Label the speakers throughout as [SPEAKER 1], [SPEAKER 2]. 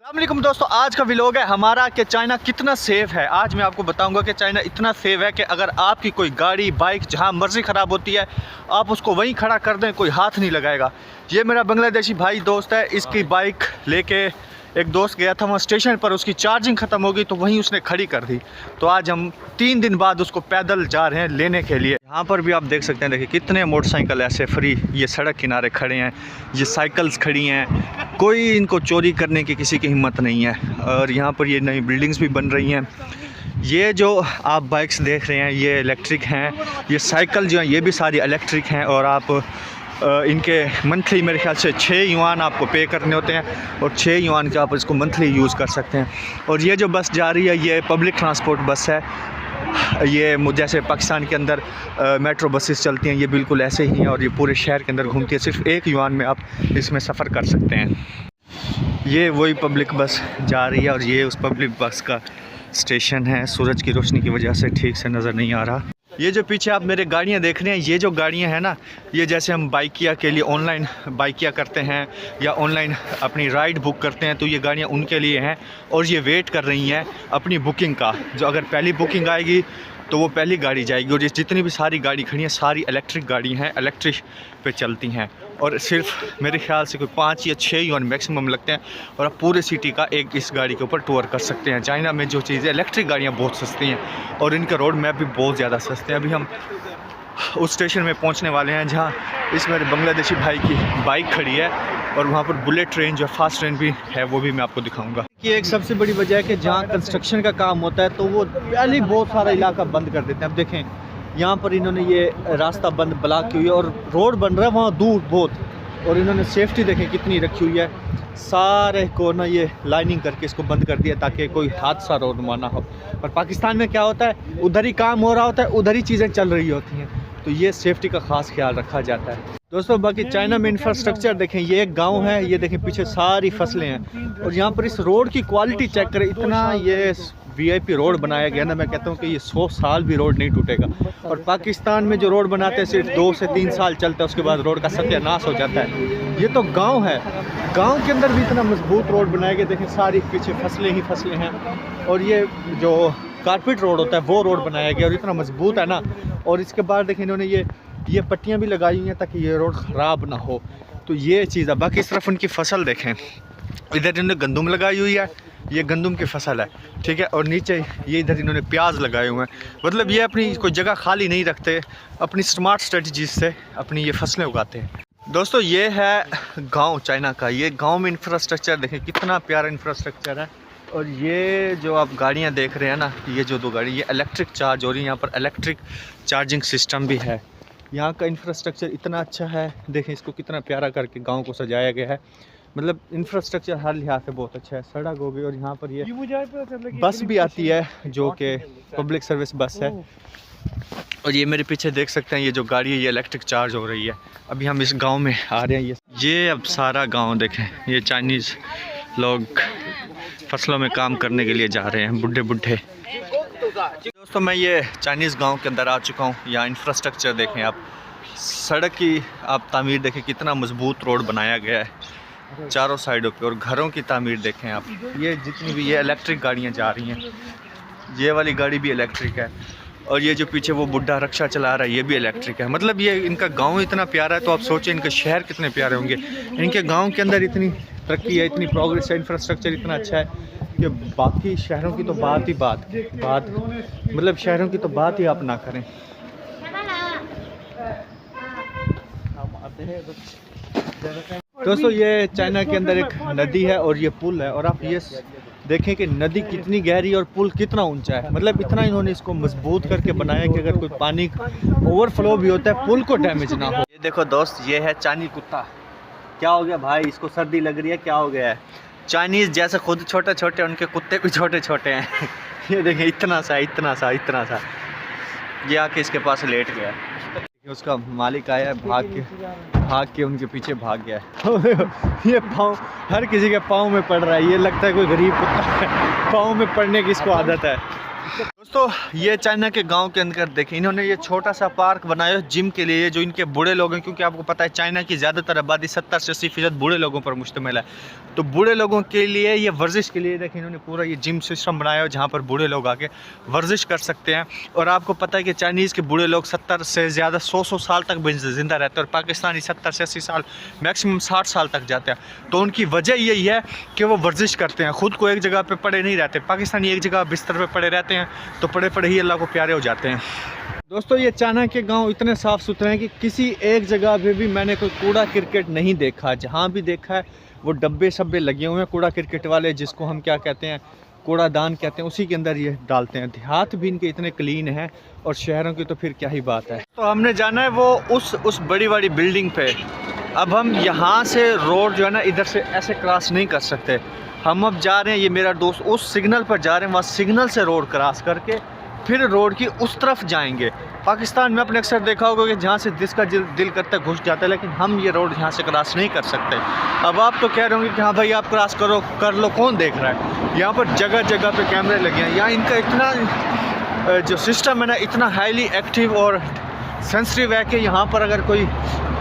[SPEAKER 1] अस्सलामुअलैकुम दोस्तों, आज का व्लॉग है हमारा कि चाइना कितना सेफ़ है। आज मैं आपको बताऊंगा कि चाइना इतना सेफ़ है कि अगर आपकी कोई गाड़ी बाइक जहां मर्जी ख़राब होती है आप उसको वहीं खड़ा कर दें, कोई हाथ नहीं लगाएगा। ये मेरा बांग्लादेशी भाई दोस्त है, इसकी बाइक लेके एक दोस्त गया था वहाँ स्टेशन पर, उसकी चार्जिंग ख़त्म हो गई तो वहीं उसने खड़ी कर दी। तो आज हम 3 दिन बाद उसको पैदल जा रहे हैं लेने के लिए। यहाँ पर भी आप देख सकते हैं, देखिए कितने मोटरसाइकिल ऐसे फ्री ये सड़क किनारे खड़े हैं, ये साइकिल्स खड़ी हैं, कोई इनको चोरी करने की किसी की हिम्मत नहीं है। और यहाँ पर ये नई बिल्डिंग्स भी बन रही हैं। ये जो आप बाइक्स देख रहे हैं ये इलेक्ट्रिक हैं, ये साइकिल जो हैं ये भी सारी इलेक्ट्रिक हैं। और आप इनके मंथली मेरे ख्याल से 6 युआन आपको पे करने होते हैं और 6 युआन के आप इसको मंथली यूज़ कर सकते हैं। और ये जो बस जा रही है ये पब्लिक ट्रांसपोर्ट बस है। ये जैसे पाकिस्तान के अंदर मेट्रो बसेस चलती हैं, ये बिल्कुल ऐसे ही हैं और ये पूरे शहर के अंदर घूमती है। सिर्फ 1 युआन में आप इसमें सफ़र कर सकते हैं। ये वही पब्लिक बस जा रही है और ये उस पब्लिक बस का स्टेशन है। सूरज की रोशनी की वजह से ठीक से नज़र नहीं आ रहा। ये जो पीछे आप मेरे गाड़ियाँ देख रहे हैं, ये जो गाड़ियाँ हैं ना, ये जैसे हम बाइकिया के लिए ऑनलाइन बाइकिया करते हैं या ऑनलाइन अपनी राइड बुक करते हैं, तो ये गाड़ियाँ उनके लिए हैं। और ये वेट कर रही हैं अपनी बुकिंग का, जो अगर पहली बुकिंग आएगी तो वो पहली गाड़ी जाएगी। और ये जितनी भी सारी गाड़ी खड़ी हैं सारी इलेक्ट्रिक गाड़ी हैं, इलेक्ट्रिक पे चलती हैं। और सिर्फ मेरे ख्याल से कोई 5 या 6 युआन मैक्सिमम लगते हैं और आप पूरे सिटी का एक इस गाड़ी के ऊपर टूर कर सकते हैं। चाइना में जो चीज़ें इलेक्ट्रिक गाड़ियाँ बहुत सस्ती हैं और इनके रोड मैप भी बहुत ज़्यादा सस्ते हैं। अभी हम उस स्टेशन में पहुंचने वाले हैं जहां इस मेरे बांग्लादेशी भाई की बाइक खड़ी है और वहां पर बुलेट ट्रेन जो फास्ट ट्रेन भी है वो भी मैं आपको दिखाऊंगा। ये एक सबसे बड़ी वजह है कि जहां कंस्ट्रक्शन का काम होता है तो वो पहले बहुत सारा इलाका बंद कर देते हैं। अब देखें यहाँ पर इन्होंने ये रास्ता बंद ब्लॉक की हुई है और रोड बन रहा है वहाँ दूर बहुत। और इन्होंने सेफ्टी देखें कितनी रखी हुई है, सारे को ना ये लाइनिंग करके इसको बंद कर दिया ताकि कोई हादसा रोड में ना हो। और पाकिस्तान में क्या होता है, उधर ही काम हो रहा होता है, उधर ही चीज़ें चल रही होती हैं, तो ये सेफ्टी का ख़ास ख्याल रखा जाता है। दोस्तों बाकी चाइना में इंफ्रास्ट्रक्चर देखें, ये एक गांव है, ये देखें पीछे सारी फसलें हैं। और यहाँ पर इस रोड की क्वालिटी चेक करें, इतना ये VIP रोड बनाया गया ना, मैं कहता हूँ कि ये 100 साल भी रोड नहीं टूटेगा। और पाकिस्तान में जो रोड बनाते हैं सिर्फ 2 से 3 साल चलता है, उसके बाद रोड का सत्यानाश हो जाता है। ये तो गांव है, गांव के अंदर भी इतना मजबूत रोड बनाया गया, देखें सारी पीछे फसलें ही फसलें हैं। और ये जो कारपेट रोड होता है वो रोड बनाया गया और इतना मजबूत है ना। और इसके बाद देखें इन्होंने ये पट्टियाँ भी लगाई हुई हैं ताकि ये रोड ख़राब ना हो। तो ये चीज़ है। बाकी इस तरफ उनकी फसल देखें, इधर इन्होंने गंदम लगाई हुई है, ये गंदम की फसल है, ठीक है। और नीचे ये इधर इन्होंने प्याज लगाए हुए हैं। मतलब ये अपनी कोई जगह खाली नहीं रखते, अपनी स्मार्ट स्ट्रेटजीज से अपनी ये फसलें उगाते हैं। दोस्तों ये है गांव चाइना का। ये गांव में इंफ्रास्ट्रक्चर देखें कितना प्यारा इंफ्रास्ट्रक्चर है। और ये जो आप गाड़ियां देख रहे हैं ना, ये जो 2 गाड़ी ये इलेक्ट्रिक चार्ज हो रही है। यहाँ पर इलेक्ट्रिक चार्जिंग सिस्टम भी है। यहाँ का इंफ्रास्ट्रक्चर इतना अच्छा है, देखें इसको कितना प्यारा करके गाँव को सजाया गया है। मतलब इंफ्रास्ट्रक्चर हर लिहाज से बहुत अच्छा है। सड़क हो गई और यहाँ पर ये बस भी आती है जो कि पब्लिक सर्विस बस है। और ये मेरे पीछे देख सकते हैं ये जो गाड़ी है ये इलेक्ट्रिक चार्ज हो रही है। अभी हम इस गांव में आ रहे हैं। ये अब सारा गांव देखें, ये चाइनीज़ लोग फसलों में काम करने के लिए जा रहे हैं, बुढ़े बुढ़े। दोस्तों मैं ये चाइनीज़ गाँव के अंदर आ चुका हूँ। यहाँ इंफ्रास्ट्रक्चर देखें आप, सड़क की आप तामीर देखें, कितना मजबूत रोड बनाया गया है चारों साइडों पे। और घरों की तामीर देखें आप, ये जितनी भी ये इलेक्ट्रिक गाड़ियाँ जा रही हैं, ये वाली गाड़ी भी इलेक्ट्रिक है। और ये जो पीछे वो बुढ़ा रक्षा चला रहा है ये भी इलेक्ट्रिक है। मतलब ये इनका गांव इतना प्यारा है तो आप सोचें इनके शहर कितने प्यारे होंगे। इनके गांव के अंदर इतनी तरक्की है, इतनी प्रोग्रेस है, इंफ्रास्ट्रक्चर इतना अच्छा है कि बाकी शहरों की तो बात मतलब शहरों की तो बात ही आप ना करें। दोस्तों ये चाइना के अंदर एक नदी है और ये पुल है। और आप ये देखें कि नदी कितनी गहरी और पुल कितना ऊंचा है। मतलब इतना इन्होंने इसको मजबूत करके बनाया कि अगर कोई पानी ओवरफ्लो भी होता है पुल को डैमेज ना हो। ये देखो दोस्त, ये है चाइनी कुत्ता। क्या हो गया भाई, इसको सर्दी लग रही है, क्या हो गया है? चाइनीज़ जैसे खुद छोटे छोटे उनके कुत्ते भी छोटे छोटे हैं। ये देखें इतना सा ये आके इसके पास लेट गया। उसका मालिक आया, भाग के उनके पीछे भाग गया है। ये पाँव हर किसी के पाँव में पड़ रहा है, ये लगता है कोई गरीब कुत्ता है, पाँव में पड़ने की इसको आदत है। तो ये चाइना के गांव के अंदर देखें, इन्होंने ये छोटा सा पार्क बनाया है जिम के लिए, जो इनके बूढ़े लोग हैं, क्योंकि आपको पता है चाइना की ज़्यादातर आबादी 70 से 80% बूढ़े लोगों पर मुश्तमिल है। तो बूढ़े लोगों के लिए ये वर्जिश के लिए देखें इन्होंने पूरा ये जिम सिस्टम बनाया है जहाँ पर बूढ़े लोग आके वर्जिश कर सकते हैं। और आपको पता है कि चाइनीज़ के बूढ़े लोग 70 से ज़्यादा 100 साल तक ज़िंदा रहते हैं, और पाकिस्तानी 70 से 80 साल मैक्सिमम 60 साल तक जाते हैं। तो उनकी वजह यही है कि वो वर्जिश करते हैं, ख़ुद को एक जगह पर पड़े नहीं रहते। पाकिस्तानी एक जगह बिस्तर पर पड़े रहते हैं तो पड़े पड़े ही अल्लाह को प्यारे हो जाते हैं। दोस्तों ये चाइना के गांव इतने साफ़ सुथरे हैं कि किसी एक जगह पे भी मैंने कोई कूड़ा क्रिकेट नहीं देखा। जहाँ भी देखा है वो डब्बे शब्बे लगे हुए हैं कूड़ा क्रिकेट वाले, जिसको हम क्या कहते हैं, कूड़ादान कहते हैं, उसी के अंदर ये डालते हैं। देहात भी इनके इतने क्लीन हैं और शहरों की तो फिर क्या ही बात है। तो हमने जाना है वो उस बड़ी बड़ी बिल्डिंग पे। अब हम यहाँ से रोड जो है ना इधर से ऐसे क्रॉस नहीं कर सकते। हम अब जा रहे हैं, ये मेरा दोस्त उस सिग्नल पर जा रहे हैं, वहाँ सिग्नल से रोड क्रॉस करके फिर रोड की उस तरफ जाएंगे। पाकिस्तान में आपने अक्सर देखा होगा कि जहाँ से जिसका दिल करता है घुस जाता है, लेकिन हम ये रोड यहाँ से क्रॉस नहीं कर सकते। अब आप तो कह रहे होंगे कि हाँ भाई आप क्रॉस करो, कर लो, कौन देख रहा है। यहाँ पर जगह जगह पे कैमरे लगे हैं। यहाँ इनका इतना जो सिस्टम है ना इतना हाईली एक्टिव और सेंसिटिव है कि यहाँ पर अगर कोई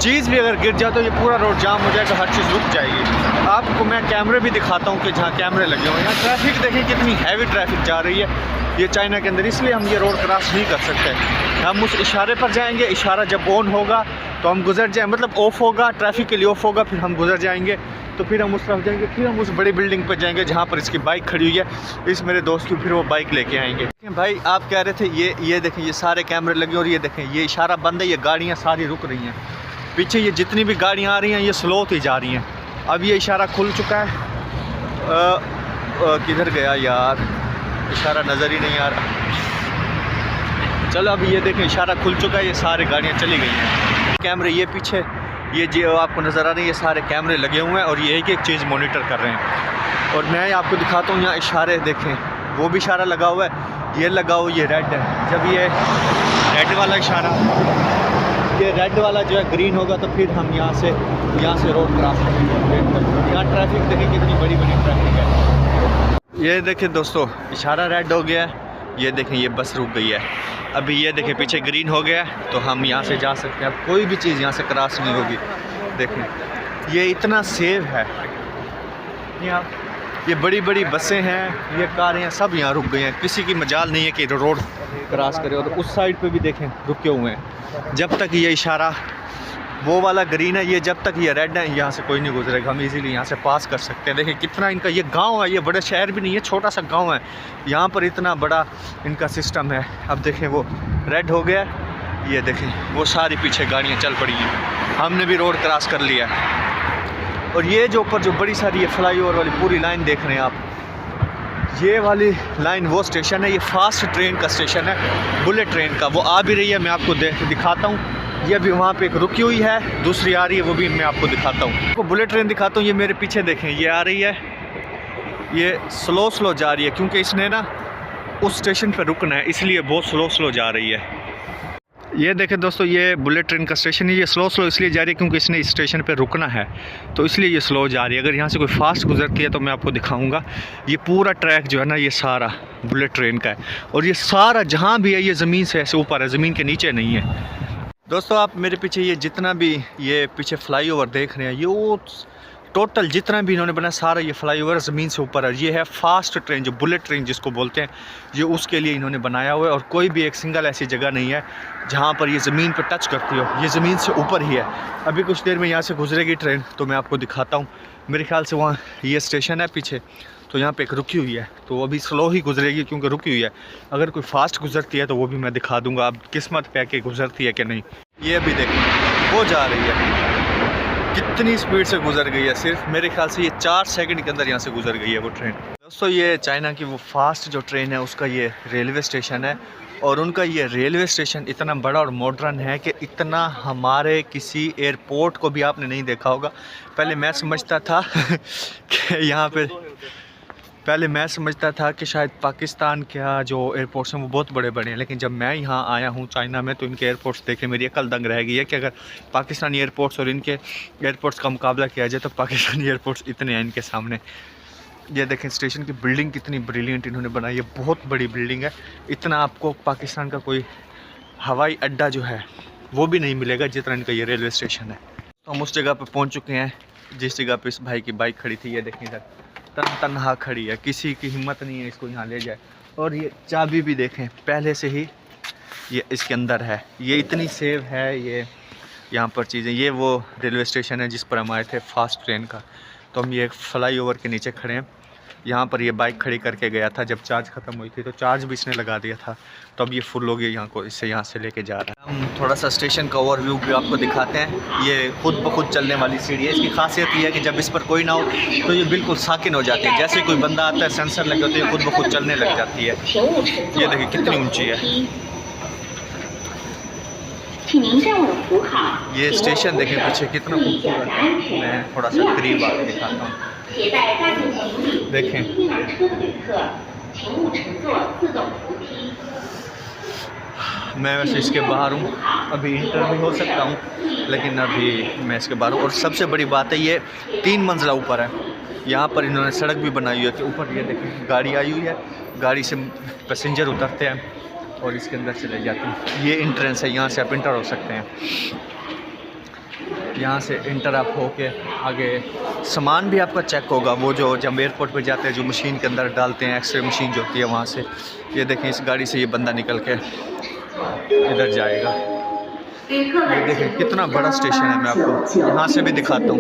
[SPEAKER 1] चीज़ भी अगर गिर जाए तो ये पूरा रोड जाम हो जाएगा, हर चीज़ रुक जाएगी। आपको मैं कैमरे भी दिखाता हूँ कि जहाँ कैमरे लगे हुए हैं। यहाँ ट्रैफिक देखिए कितनी हैवी ट्रैफिक जा रही है ये चाइना के अंदर, इसलिए हम ये रोड क्रॉस नहीं कर सकते। हम उस इशारे पर जाएंगे, इशारा जब ऑन होगा तो हम गुजर जाए, मतलब ऑफ होगा, ट्रैफिक के लिए ऑफ होगा, फिर हम गुजर जाएंगे। तो फिर हम उस तरफ जाएंगे, फिर हम उस बड़ी बिल्डिंग पर जाएंगे जहाँ पर इसकी बाइक खड़ी हुई है। इस मेरे दोस्त की फिर वो बाइक लेके आएंगे। भाई आप कह रहे थे ये देखें ये सारे कैमरे लगे, और ये देखें ये इशारा बंद है, ये गाड़ियाँ सारी रुक रही हैं। पीछे ये जितनी भी गाड़ियाँ आ रही हैं ये स्लो होती जा रही हैं। अब ये इशारा खुल चुका है। किधर गया यार, इशारा नज़र ही नहीं आ रहा। चलो अभी ये देखें इशारा खुल चुका है, ये सारी गाड़ियाँ चली गई हैं। कैमरे ये पीछे ये जो आपको नज़र आ रहे हैं ये सारे कैमरे लगे हुए हैं और ये एक एक चीज़ मॉनिटर कर रहे हैं। और मैं आपको दिखाता हूँ यहाँ इशारे देखें, वो भी इशारा लगा हुआ है, ये लगा हुआ, ये रेड है। जब ये रेड वाला इशारा, ये रेड वाला जो है ग्रीन होगा तो फिर हम यहाँ से रोड क्रॉस करेंगे। यहाँ ट्रैफिक देखें कितनी बड़ी बड़ी ट्रैफिक है। ये देखें दोस्तों इशारा रेड हो गया है, ये देखें ये बस रुक गई है। अभी ये देखें पीछे ग्रीन हो गया है तो हम यहाँ से जा सकते हैं। अब कोई भी चीज़ यहाँ से क्रॉस नहीं होगी। देखें ये इतना सेफ है। यहाँ ये बड़ी बड़ी बसें हैं, ये कारें हैं, सब यहाँ रुक गई हैं। किसी की मजाल नहीं है कि रोड क्रॉस करे। और उस साइड पे भी देखें रुके हुए हैं। जब तक ये इशारा वो वाला ग्रीन है, ये जब तक ये रेड है, यहाँ से कोई नहीं गुजरेगा। हम इजीली यहाँ से पास कर सकते हैं। देखिए कितना इनका ये गांव है, ये बड़े शहर भी नहीं है, छोटा सा गांव है, यहाँ पर इतना बड़ा इनका सिस्टम है। अब देखें वो रेड हो गया, ये देखें वो सारी पीछे गाड़ियाँ चल पड़ी हैं। हमने भी रोड क्रॉस कर लिया। और ये जो ऊपर जो बड़ी सारी ये फ्लाईओवर वाली पूरी लाइन देख रहे हैं आप, ये वाली लाइन वो स्टेशन है, ये फास्ट ट्रेन का स्टेशन है, बुलेट ट्रेन का। वो आ भी रही है, मैं आपको दिखाता हूँ। ये अभी वहाँ पे एक रुकी हुई है, दूसरी आ रही है, वो भी मैं आपको दिखाता हूँ। आपको बुलेट ट्रेन दिखाता हूँ। ये मेरे पीछे देखें, ये आ रही है, ये स्लो जा रही है क्योंकि इसने ना उस स्टेशन पर रुकना है, इसलिए बहुत स्लो जा रही है। ये देखें दोस्तों ये बुलेट ट्रेन का स्टेशन है, ये स्लो इसलिए जा रही है क्योंकि इसने इस स्टेशन पे रुकना है, तो इसलिए ये स्लो जा रही है। अगर यहाँ से कोई फास्ट गुजरती है तो मैं आपको दिखाऊंगा। ये पूरा ट्रैक जो है ना ये सारा बुलेट ट्रेन का है, और ये सारा जहाँ भी है ये ज़मीन से ऐसे ऊपर है, ज़मीन के नीचे नहीं है। दोस्तों आप मेरे पीछे ये जितना भी ये पीछे फ्लाईओवर देख रहे हैं, ये वो टोटल जितना भी इन्होंने बनाया सारा ये फ्लाईओवर ज़मीन से ऊपर है। ये है फास्ट ट्रेन, जो बुलेट ट्रेन जिसको बोलते हैं, ये उसके लिए इन्होंने बनाया हुआ है। और कोई भी एक सिंगल ऐसी जगह नहीं है जहाँ पर ये ज़मीन पर टच करती हो, ये ज़मीन से ऊपर ही है। अभी कुछ देर में यहाँ से गुजरेगी ट्रेन तो मैं आपको दिखाता हूँ। मेरे ख्याल से वहाँ ये स्टेशन है पीछे, तो यहाँ पे एक रुकी हुई है, तो अभी स्लो ही गुजरेगी क्योंकि रुकी हुई है। अगर कोई फास्ट गुजरती है तो वो भी मैं दिखा दूंगा, अब किस्मत पे के गुजरती है कि नहीं। ये अभी देखो वो जा रही है, कितनी स्पीड से गुजर गई है। सिर्फ मेरे ख्याल से ये 4 सेकंड के अंदर यहाँ से गुजर गई है वो ट्रेन। दोस्तों ये चाइना की वो फास्ट जो ट्रेन है उसका ये रेलवे स्टेशन है, और उनका ये रेलवे स्टेशन इतना बड़ा और मॉडर्न है कि इतना हमारे किसी एयरपोर्ट को भी आपने नहीं देखा होगा। पहले मैं समझता था कि यहाँ पे कि शायद पाकिस्तान का जो एयरपोर्ट्स हैं वो बहुत बड़े बड़े हैं, लेकिन जब मैं यहाँ आया हूँ चाइना में तो इनके एयरपोर्ट्स देखे मेरी अकल दंग रह गई है कि अगर पाकिस्तानी एयरपोर्ट्स और इनके एयरपोर्ट्स का मुकाबला किया जाए तो पाकिस्तानी एयरपोर्ट्स इतने हैं इनके सामने। ये देखें स्टेशन की बिल्डिंग कितनी ब्रिलियंट इन्होंने बनाई है, बहुत बड़ी बिल्डिंग है। इतना आपको पाकिस्तान का कोई हवाई अड्डा जो है वो भी नहीं मिलेगा जितना इनका ये रेलवे स्टेशन है। तो हम उस जगह पे पहुंच चुके हैं जिस जगह पे इस भाई की बाइक खड़ी थी। ये देखें इधर तन्हा खड़ी है, किसी की हिम्मत नहीं है इसको यहाँ ले जाए। और ये चाबी भी देखें पहले से ही ये इसके अंदर है, ये इतनी सेफ है ये यहाँ पर चीज़ें। ये वो रेलवे स्टेशन है जिस पर हम आए थे फास्ट ट्रेन का। तो हम ये फ्लाई ओवर के नीचे खड़े हैं। यहाँ पर ये बाइक खड़ी करके गया था, जब चार्ज ख़त्म हुई थी तो चार्ज भी इसने लगा दिया था, तो अब ये फुल हो गया यहाँ को, इससे यहाँ से लेके जा रहा है। हम थोड़ा सा स्टेशन का ओवरव्यू भी आपको दिखाते हैं। ये खुद ब खुद चलने वाली सीढ़ी है। इसकी खासियत ये है कि जब इस पर कोई ना हो तो ये बिल्कुल साकिन हो जाती है। जैसे कोई बंदा आता है सेंसर लगे होते हैं, खुद ब खुद चलने लग जाती है। ये देखिए कितनी ऊँची है। ये स्टेशन देखें पीछे कितना खूबसूरत है। मैं थोड़ा सा करीब आके दिखाता हूँ। देखें मैं वैसे इसके बाहर हूँ, अभी इंटर भी हो सकता हूँ, लेकिन अभी मैं इसके बाहर हूँ। और सबसे बड़ी बात है ये 3 मंजिला ऊपर है। यहाँ पर इन्होंने सड़क भी बनाई हुई है कि ऊपर ये देखें गाड़ी आई हुई है, गाड़ी से पैसेंजर उतरते हैं और इसके अंदर चले जाते हैं। ये एंट्रेंस है, यहाँ से आप इंटर हो सकते हैं। यहाँ से इंटर आप होके आगे सामान भी आपका चेक होगा, वो जो जब एयरपोर्ट पर जाते हैं जो मशीन के अंदर डालते हैं, एक्सरे मशीन जो होती है वहाँ से। ये देखें इस गाड़ी से ये बंदा निकल के इधर जाएगा। ये देखें कितना बड़ा स्टेशन है, मैं आपको यहाँ से भी दिखाता हूँ।